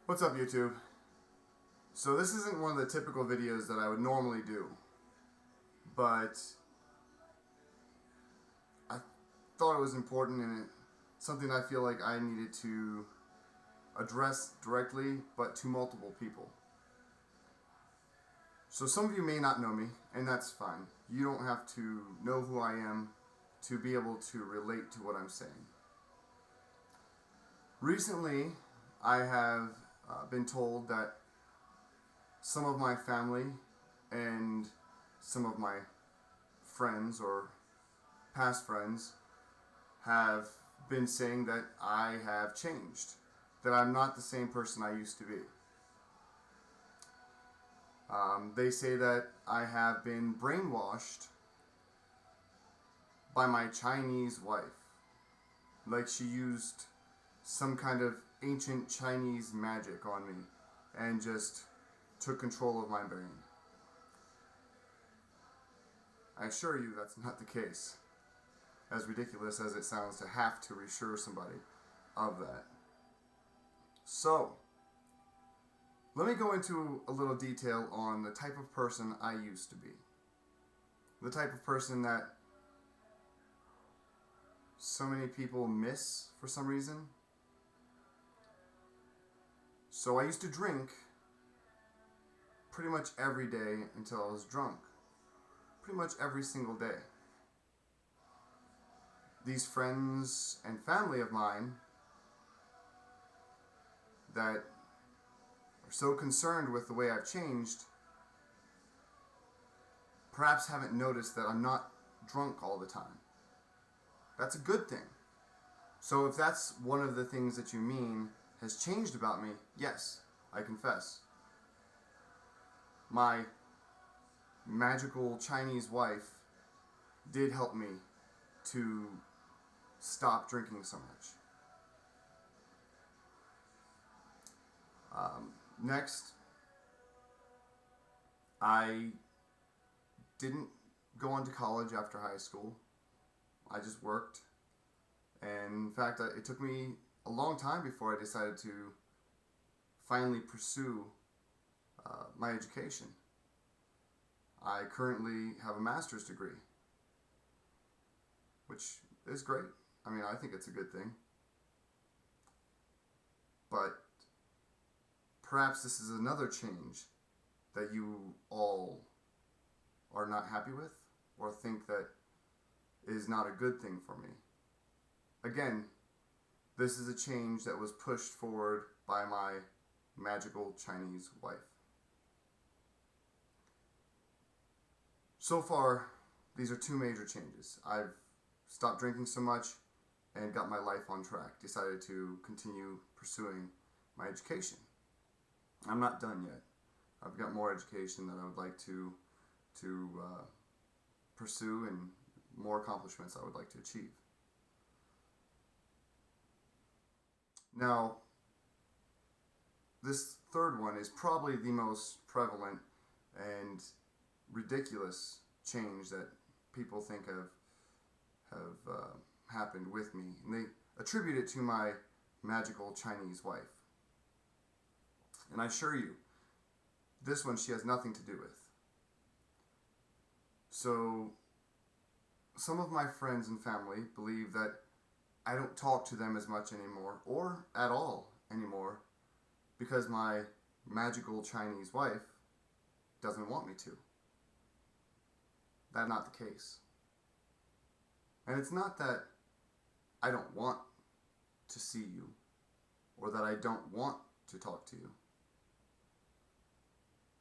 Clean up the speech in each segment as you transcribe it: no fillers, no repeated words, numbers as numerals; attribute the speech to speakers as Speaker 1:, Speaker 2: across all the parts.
Speaker 1: What's up, YouTube? So this isn't one of the typical videos that I would normally do, but I thought it was important and something I feel like I needed to address directly, but to multiple people. So some of you may not know me, and that's fine. You don't have to know who I am to be able to relate to what I'm saying. Recently, I have been told that some of my family and some of my friends or past friends have been saying that I have changed, that I'm not the same person I used to be. They say that I have been brainwashed by my Chinese wife, like she used some kind of ancient Chinese magic on me and just took control of my brain. I assure you that's not the case, as ridiculous as it sounds to have to reassure somebody of that. So, let me go into a little detail on the type of person I used to be. The type of person that so many people miss for some reason. So I used to drink pretty much every day until I was drunk. Pretty much every single day. These friends and family of mine that are so concerned with the way I've changed perhaps haven't noticed that I'm not drunk all the time. That's a good thing. So if that's one of the things that you mean has changed about me, yes, I confess. My magical Chinese wife did help me to stop drinking so much. Next, I didn't go on to college after high school. I just worked. And in fact, it took me a long time before I decided to finally pursue my education. I currently have a master's degree, which is great. I mean, I think it's a good thing. But perhaps this is another change that you all are not happy with or think that is not a good thing for me. Again, this is a change that was pushed forward by my magical Chinese wife. So far, these are two major changes. I've stopped drinking so much and got my life on track. Decided to continue pursuing my education. I'm not done yet. I've got more education that I would like to pursue and more accomplishments I would like to achieve. Now, this third one is probably the most prevalent and ridiculous change that people think have happened with me, and they attribute it to my magical Chinese wife. And I assure you, this one she has nothing to do with. So, some of my friends and family believe that I don't talk to them as much anymore, or at all anymore, because my magical Chinese wife doesn't want me to. That's not the case. And it's not that I don't want to see you, or that I don't want to talk to you.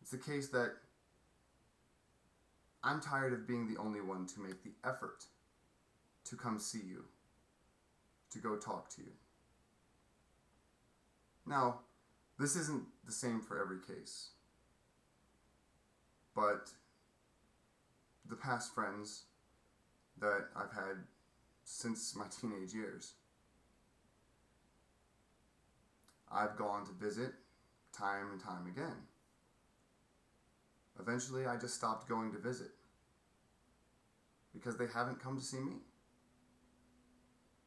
Speaker 1: It's the case that I'm tired of being the only one to make the effort to come see you, to go talk to you. Now, this isn't the same for every case, but the past friends that I've had since my teenage years, I've gone to visit time and time again. Eventually, I just stopped going to visit because they haven't come to see me.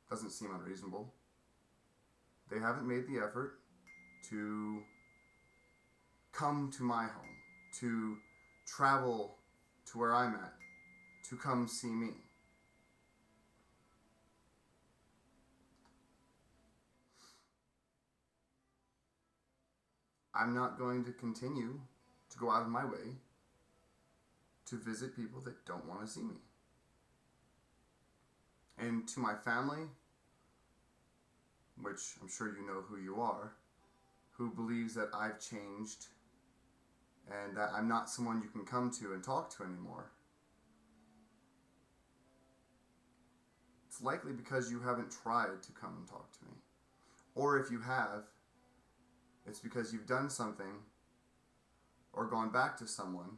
Speaker 1: Doesn't seem unreasonable. They haven't made the effort, to come to my home, to travel to where I'm at, to come see me. I'm not going to continue to go out of my way to visit people that don't want to see me. And to my family, which I'm sure you know who you are, who believes that I've changed and that I'm not someone you can come to and talk to anymore, it's likely because you haven't tried to come and talk to me. Or if you have, it's because you've done something or gone back to someone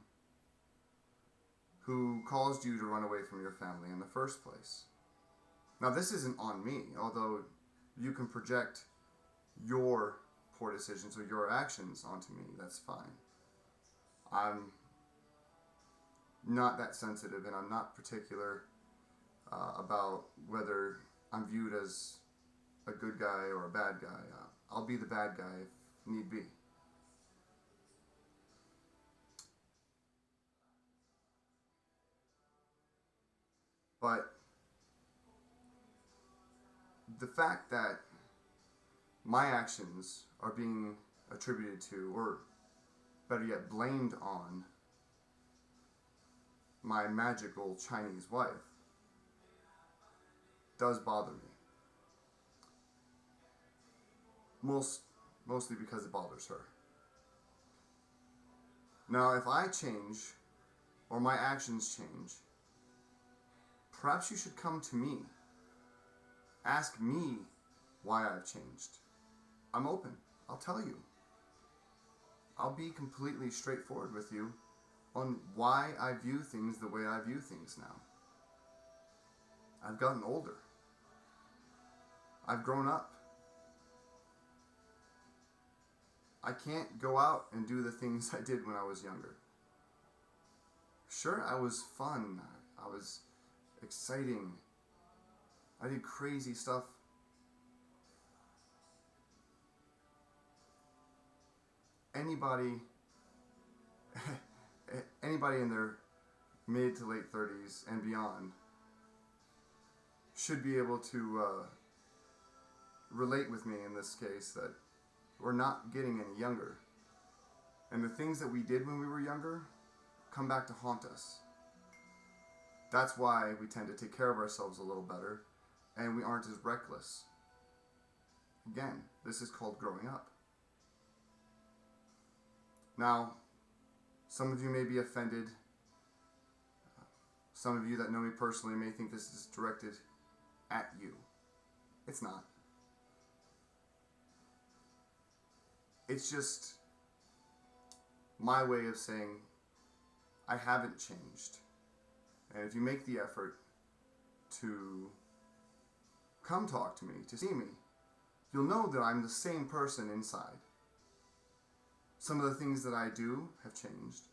Speaker 1: who caused you to run away from your family in the first place. Now, this isn't on me, although you can project your poor decisions or your actions onto me. That's fine. I'm not that sensitive, and I'm not particular about whether I'm viewed as a good guy or a bad guy. I'll be the bad guy if need be. But the fact that my actions are being attributed to, or better yet, blamed on my magical Chinese wife does bother me. Mostly because it bothers her. Now, if I change, or my actions change, perhaps you should come to me. Ask me why I've changed. I'm open. I'll tell you. I'll be completely straightforward with you on why I view things the way I view things now. I've gotten older. I've grown up. I can't go out and do the things I did when I was younger. Sure, I was fun. I was exciting. I did crazy stuff. Anybody in their mid to late 30s and beyond should be able to relate with me in this case that we're not getting any younger. And the things that we did when we were younger come back to haunt us. That's why we tend to take care of ourselves a little better and we aren't as reckless. Again, this is called growing up. Now, some of you may be offended. Some of you that know me personally may think this is directed at you. It's not. It's just my way of saying I haven't changed. And if you make the effort to come talk to me, to see me, you'll know that I'm the same person inside. Some of the things that I do have changed.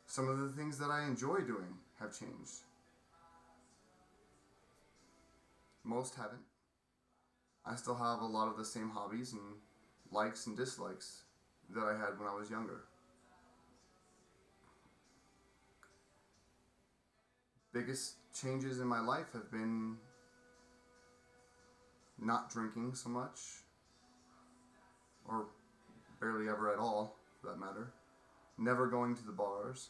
Speaker 1: Some of the things that I enjoy doing have changed. Most haven't. I still have a lot of the same hobbies and likes and dislikes that I had when I was younger. Biggest changes in my life have been not drinking so much, or barely ever at all, for that matter. Never going to the bars,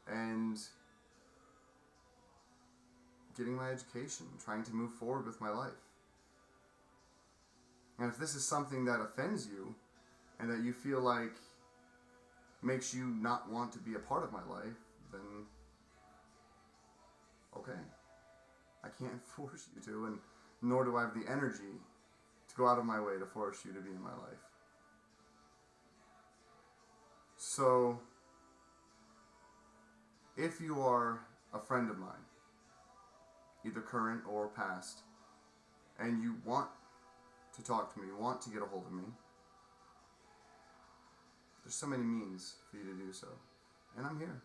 Speaker 1: and getting my education, trying to move forward with my life. And if this is something that offends you, and that you feel like makes you not want to be a part of my life, then okay. I can't force you to, and nor do I have the energy to go out of my way to force you to be in my life. So, if you are a friend of mine, either current or past, and you want to talk to me, want to get a hold of me, there's so many means for you to do so. And I'm here.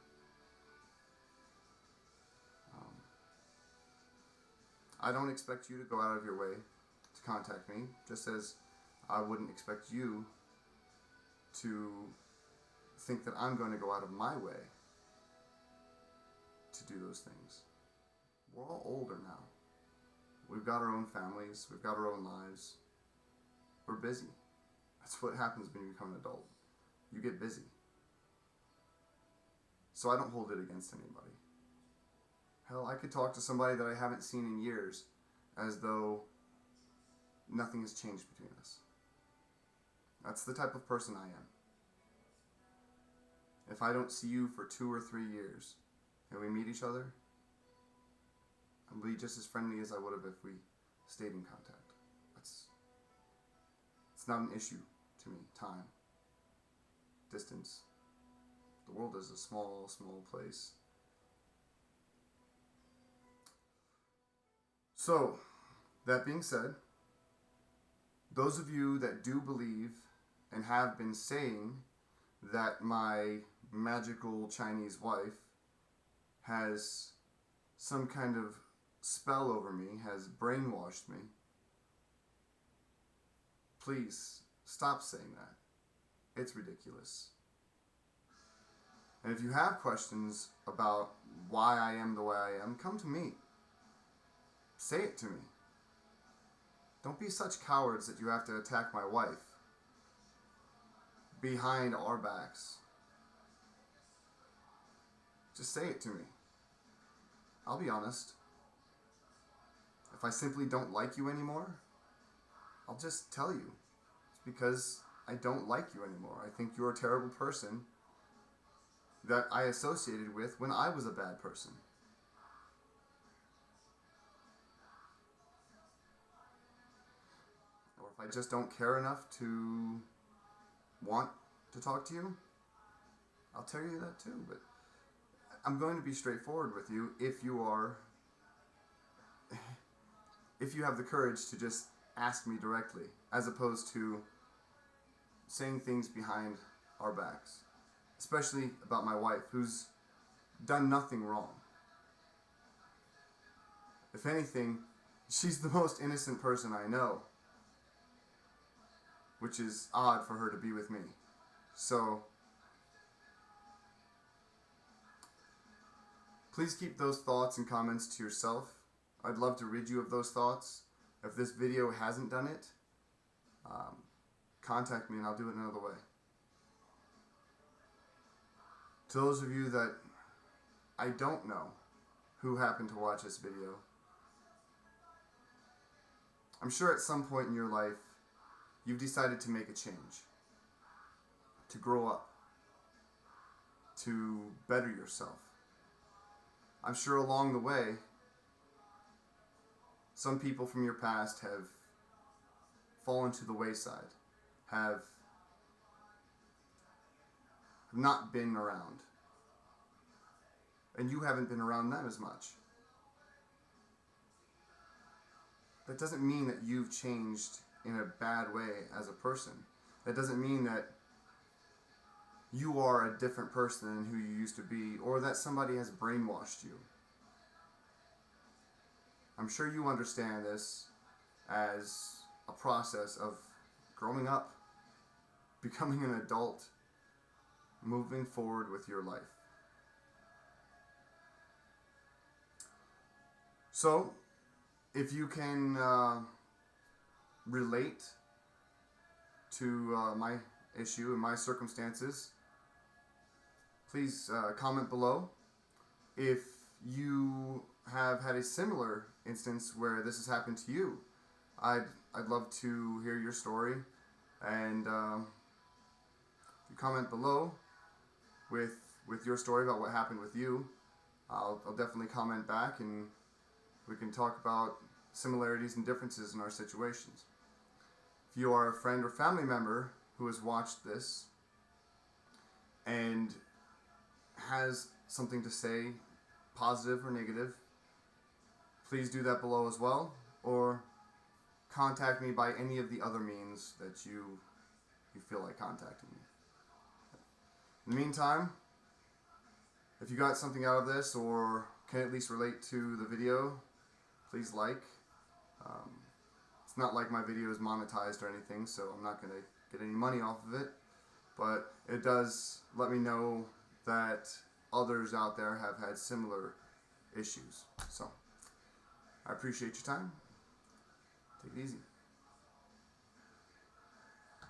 Speaker 1: I don't expect you to go out of your way to contact me, just as I wouldn't expect you to think that I'm going to go out of my way to do those things. We're all older now. We've got our own families. We've got our own lives. We're busy. That's what happens when you become an adult. You get busy. So I don't hold it against anybody. Hell, I could talk to somebody that I haven't seen in years as though nothing has changed between us. That's the type of person I am. If I don't see you for 2 or 3 years and we meet each other, I'll be just as friendly as I would have if we stayed in contact. It's not an issue to me. Time, distance. The world is a small, small place. So, that being said, those of you that do believe and have been saying that my magical Chinese wife has some kind of spell over me, has brainwashed me, please stop saying that. It's ridiculous. And if you have questions about why I am the way I am, come to me. Say it to me. Don't be such cowards that you have to attack my wife behind our backs. Just say it to me. I'll be honest. If I simply don't like you anymore, I'll just tell you. It's because I don't like you anymore. I think you're a terrible person that I associated with when I was a bad person. Or if I just don't care enough to want to talk to you, I'll tell you that too. But I'm going to be straightforward with you if you have the courage to just ask me directly, as opposed to saying things behind our backs, especially about my wife, who's done nothing wrong. If anything, she's the most innocent person I know, which is odd for her to be with me. So, please keep those thoughts and comments to yourself. I'd love to rid you of those thoughts. If this video hasn't done it, contact me and I'll do it another way. To those of you that I don't know who happened to watch this video, I'm sure at some point in your life you've decided to make a change, to grow up, to better yourself. I'm sure along the way, some people from your past have fallen to the wayside, have not been around, and you haven't been around them as much. That doesn't mean that you've changed in a bad way as a person. That doesn't mean that you are a different person than who you used to be, or that somebody has brainwashed you. I'm sure you understand this as a process of growing up, becoming an adult, moving forward with your life. So, if you can relate to my issue and my circumstances, please comment below. If you have had a similar instance where this has happened to you, I'd love to hear your story, and if you comment below with your story about what happened with you, I'll definitely comment back, and we can talk about similarities and differences in our situations. If you are a friend or family member who has watched this and has something to say, positive or negative, please do that below as well, or contact me by any of the other means that you feel like contacting me. In the meantime, if you got something out of this or can at least relate to the video, please like. It's not like my video is monetized or anything, so I'm not going to get any money off of it. But it does let me know that others out there have had similar issues. So I appreciate your time. Take it easy.